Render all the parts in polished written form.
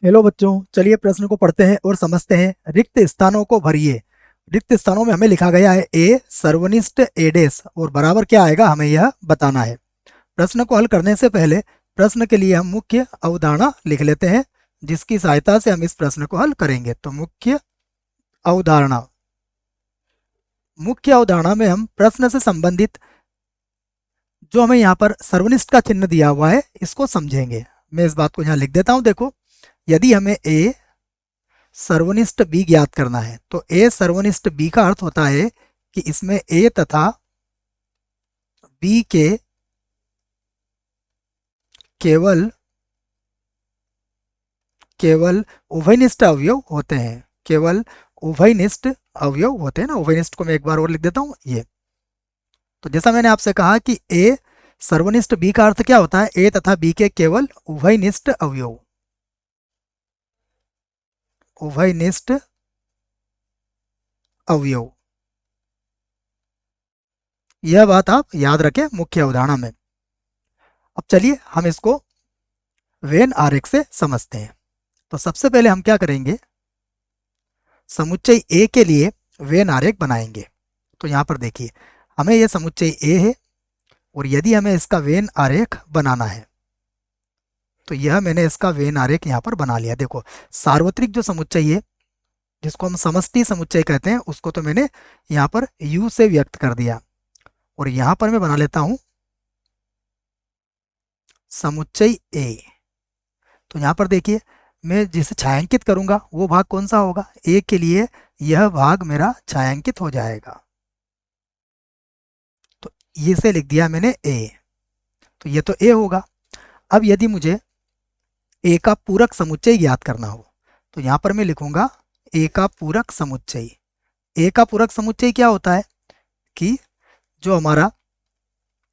Hello बच्चों, चलिए प्रश्न को पढ़ते हैं और समझते हैं। रिक्त स्थानों को भरिए। रिक्त स्थानों में हमें लिखा गया है ए सर्वनिष्ठ एडेस और बराबर क्या आएगा हमें यह बताना है। प्रश्न को हल करने से पहले प्रश्न के लिए हम मुख्य अवधारणा लिख लेते हैं, जिसकी सहायता से हम इस प्रश्न को हल करेंगे। तो मुख्य अवधारणा, मुख्य अवधारणा में हम प्रश्न से संबंधित जो हमें यहाँ पर सर्वनिष्ठ का चिन्ह दिया हुआ है इसको समझेंगे। मैं इस बात को यहाँ लिख देता हूँ। देखो, यदि हमें ए सर्वनिष्ठ बी ज्ञात करना है तो ए सर्वनिष्ठ बी का अर्थ होता है कि इसमें ए तथा बी के केवल उभयनिष्ठ अवयव होते हैं। केवल उभयनिष्ठ अवयव होते हैं ना। उभयनिष्ठ को मैं एक बार और लिख देता हूं ये। तो जैसा मैंने आपसे कहा कि ए सर्वनिष्ठ बी का अर्थ क्या होता है, ए तथा बी के केवल उभयनिष्ठ अवयव, उभयनिष्ठ अवयव। यह बात आप याद रखें मुख्य अवधारणा में। अब चलिए हम इसको वेन आरेख से समझते हैं। तो सबसे पहले हम क्या करेंगे, समुच्चय ए के लिए वेन आरेख बनाएंगे। तो यहां पर देखिए, हमें यह समुच्चय ए है और यदि हमें इसका वेन आरेख बनाना है तो यह मैंने इसका वेन आरेख यहां पर बना लिया। देखो, सार्वत्रिक जो समुच्चय है जिसको हम समष्टि समुच्चय कहते हैं उसको तो मैंने यहां पर u से व्यक्त कर दिया और यहां पर मैं बना लेता हूं समुच्चय ए। तो यहां पर देखिए, मैं जिसे छायांकित करूंगा वो भाग कौन सा होगा, ए के लिए यह भाग मेरा छायांकित हो जाएगा। तो ये से लिख दिया मैंने ए, तो ये तो ए होगा। अब यदि मुझे ए का पूरक समुच्चय ज्ञात करना हो तो यहां पर मैं लिखूंगा ए का पूरक समुच्चय। ए का पूरक समुच्चय क्या होता है कि जो हमारा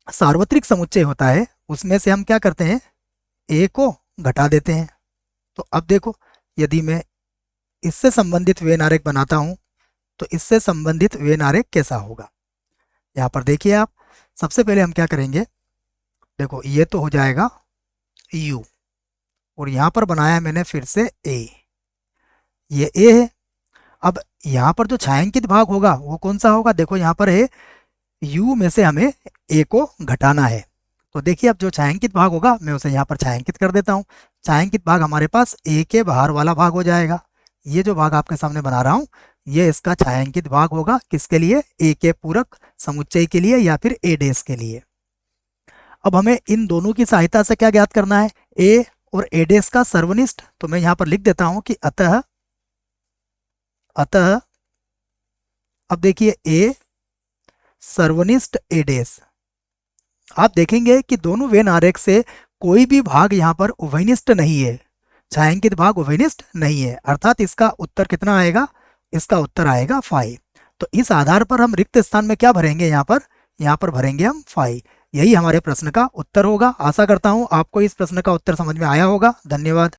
सार्वत्रिक समुच्चय होता है उसमें से हम क्या करते हैं, ए को घटा देते हैं। तो अब देखो, यदि मैं इससे संबंधित वेन आरेख बनाता हूं तो इससे संबंधित वेन आरेख कैसा होगा। यहां पर देखिए आप, सबसे पहले हम क्या करेंगे, देखो ये तो हो जाएगा u और यहां पर बनाया मैंने फिर से a, ये a है। अब यहां पर जो छायांकित भाग होगा वो कौन सा होगा, देखो यहां पर है u में से हमें a को घटाना है। तो देखिए, अब जो छायांकित भाग होगा मैं उसे यहाँ पर छायांकित कर देता हूँ। छायांकित भाग हमारे पास ए के बाहर वाला भाग हो जाएगा। ये जो भाग आपके सामने बना रहा हूँ ये इसका छायांकित भाग होगा। किसके लिए, ए के पूरक समुच्चय के लिए या फिर ए डेस के लिए। अब हमें इन दोनों की सहायता से क्या ज्ञात करना है, ए और ए डेस का सर्वनिष्ठ। तो मैं यहाँ पर लिख देता हूँ कि अतः अब देखिए ए सर्वनिष्ठ ए डेस। आप देखेंगे कि दोनों वेन आरेख से कोई भी भाग यहाँ पर उभयनिष्ठ नहीं है, छायांकित भाग उभयनिष्ठ नहीं है। अर्थात इसका उत्तर कितना आएगा, इसका उत्तर आएगा 5। तो इस आधार पर हम रिक्त स्थान में क्या भरेंगे, यहाँ पर भरेंगे हम 5। यही हमारे प्रश्न का उत्तर होगा। आशा करता हूँ आपको इस प्रश्न का उत्तर समझ में आया होगा। धन्यवाद।